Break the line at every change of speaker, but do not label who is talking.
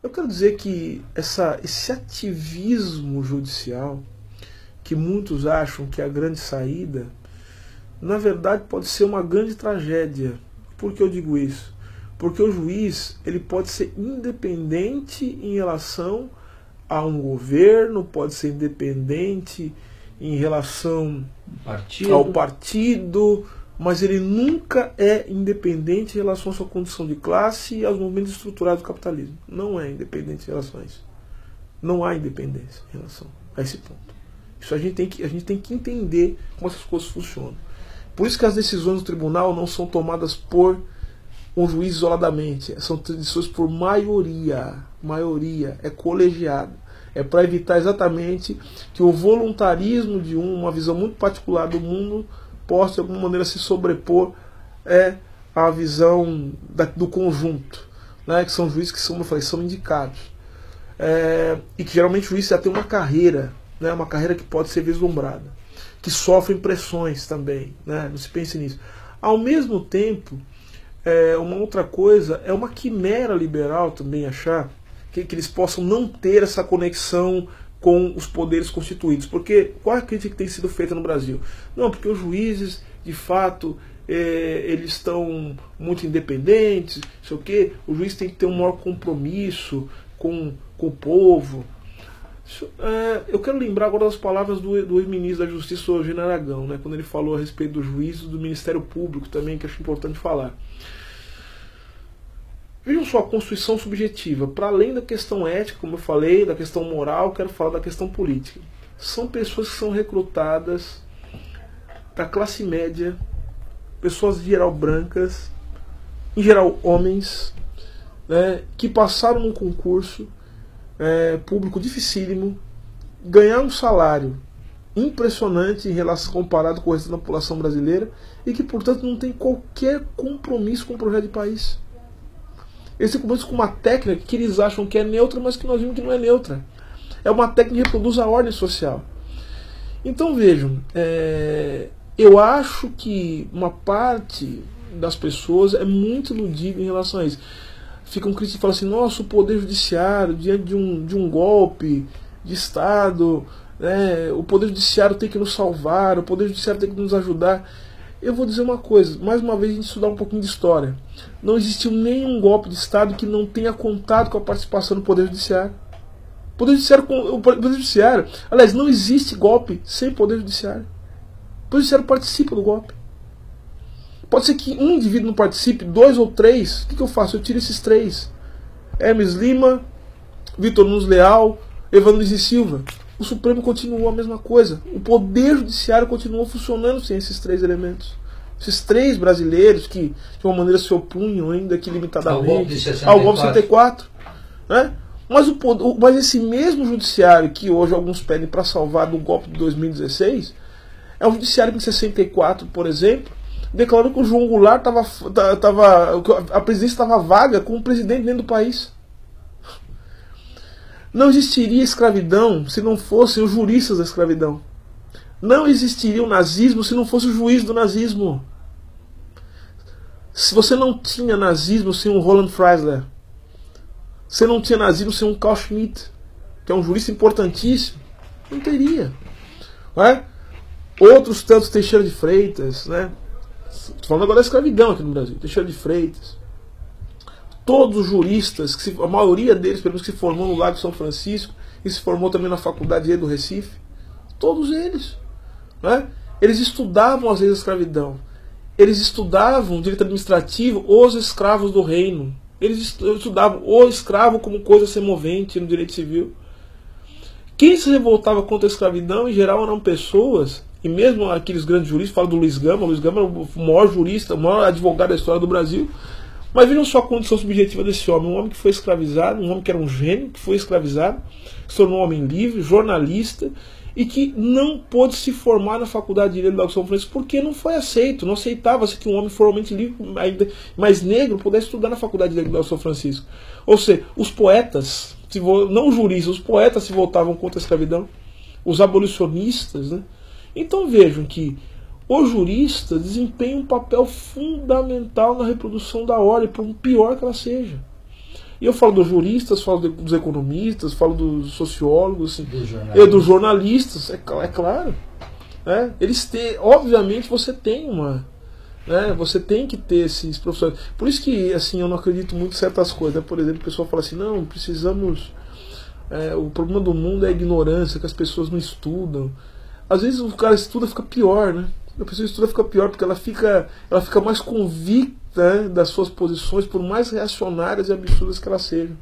Eu quero dizer que esse ativismo judicial, que muitos acham que é a grande saída, na verdade pode ser uma grande tragédia. Por que eu digo isso? Porque o juiz ele pode ser independente em relação a um governo, pode ser independente em relação ao partido, mas ele nunca é independente em relação à sua condição de classe e aos movimentos estruturados do capitalismo. Não é independente em relação a isso. Não há independência em relação a esse ponto. Isso a gente tem que entender como essas coisas funcionam. Por isso que as decisões do tribunal não são tomadas por um juiz isoladamente, são decisões por maioria. Maioria, é colegiado. É para evitar exatamente que o voluntarismo de uma visão muito particular do mundo possa de alguma maneira se sobrepor à visão do conjunto, né, que são juízes que são, como eu falei, são indicados. E que geralmente o juiz já tem uma carreira, né, uma carreira que pode ser vislumbrada, que sofrem pressões também, né, não se pense nisso. Ao mesmo tempo, uma outra coisa é uma quimera liberal também achar que eles possam não ter essa conexão com os poderes constituídos. Porque qual é a crítica que tem sido feita no Brasil? Não, porque os juízes, de fato, eles estão muito independentes, não sei o quê. O juiz tem que ter um maior compromisso com o povo. Eu quero lembrar agora das palavras do ex-ministro da Justiça, o Eugênio Aragão, né, quando ele falou a respeito dos juízes do Ministério Público também, que acho importante falar. Vejam só a Constituição subjetiva, para além da questão ética, como eu falei, da questão moral, quero falar da questão política. São pessoas que são recrutadas da classe média, pessoas em geral brancas, em geral homens, né, que passaram num concurso público dificílimo, ganharam um salário impressionante em relação comparado com o resto da população brasileira e que, portanto, não tem qualquer compromisso com o projeto de país. Eles têm compromisso com uma técnica que eles acham que é neutra, mas que nós vimos que não é neutra. É uma técnica que reproduz a ordem social. Então vejam, eu acho que uma parte das pessoas é muito iludida em relação a isso. Ficam críticos e falam assim, nossa, o Poder Judiciário, diante de um golpe de Estado, né, o Poder Judiciário tem que nos salvar, o Poder Judiciário tem que nos ajudar. Eu vou dizer uma coisa, mais uma vez a gente estudar um pouquinho de história. Não existiu nenhum golpe de Estado que não tenha contado com a participação do Poder Judiciário. O Poder Judiciário, aliás, não existe golpe sem Poder Judiciário. O Poder Judiciário participa do golpe. Pode ser que um indivíduo não participe, 2 ou 3. O que eu faço? Eu tiro esses 3. Hermes Lima, Vitor Nunes Leal, Evandro Luiz e Silva. O Supremo continuou a mesma coisa. O Poder Judiciário continuou funcionando sem esses 3 elementos. Esses 3 brasileiros que de uma maneira se opunham ainda que limitadamente ao golpe de 64. Né? Mas esse mesmo judiciário que hoje alguns pedem para salvar do golpe de 2016 é um judiciário que em 64, por exemplo, declarou que o João Goulart a presidência estava vaga com o presidente dentro do país. Não existiria escravidão se não fossem os juristas da escravidão. Não existiria o nazismo se não fosse o juiz do nazismo. Se você não tinha nazismo sem um Roland Freisler, você não tinha nazismo sem um Carl Schmitt, que é um jurista importantíssimo, não teria. Não é? Outros tantos, Teixeira de Freitas, né? Estou falando agora da escravidão aqui no Brasil, Teixeira de Freitas. Todos os juristas, a maioria deles, pelo menos, que se formou no Lago São Francisco e se formou também na Faculdade do Recife, todos eles, né? Eles estudavam as leis da escravidão, eles estudavam direito administrativo, os escravos do reino, eles estudavam o escravo como coisa semovente no direito civil. Quem se revoltava contra a escravidão, em geral, eram pessoas, e mesmo aqueles grandes juristas, falo do Luiz Gama era o maior jurista, o maior advogado da história do Brasil. Mas vejam só a condição subjetiva desse homem. Um homem que foi escravizado, um homem que era um gênio, que foi escravizado, se tornou um homem livre, jornalista, e que não pôde se formar na Faculdade de Direito do São Francisco porque não foi aceito. Não aceitava-se que um homem formalmente livre, mais negro, pudesse estudar na Faculdade de Direito do São Francisco. Ou seja, os poetas, não os juristas, os poetas se voltavam contra a escravidão, os abolicionistas, né? Então vejam que o jurista desempenha um papel fundamental na reprodução da ordem, por pior que ela seja. E eu falo dos juristas, falo dos economistas, falo dos sociólogos, assim,
dos
jornalistas, é claro. Né? Eles têm, obviamente você tem uma... Né? Você tem que ter esses professores. Por isso que assim, eu não acredito muito em certas coisas. Né? Por exemplo, o pessoal fala assim, não, precisamos... o problema do mundo é a ignorância, que as pessoas não estudam. Às vezes o cara estuda, fica pior, né? A pessoa estuda, fica pior, porque ela fica mais convicta, né, das suas posições, por mais reacionárias e absurdas que elas sejam.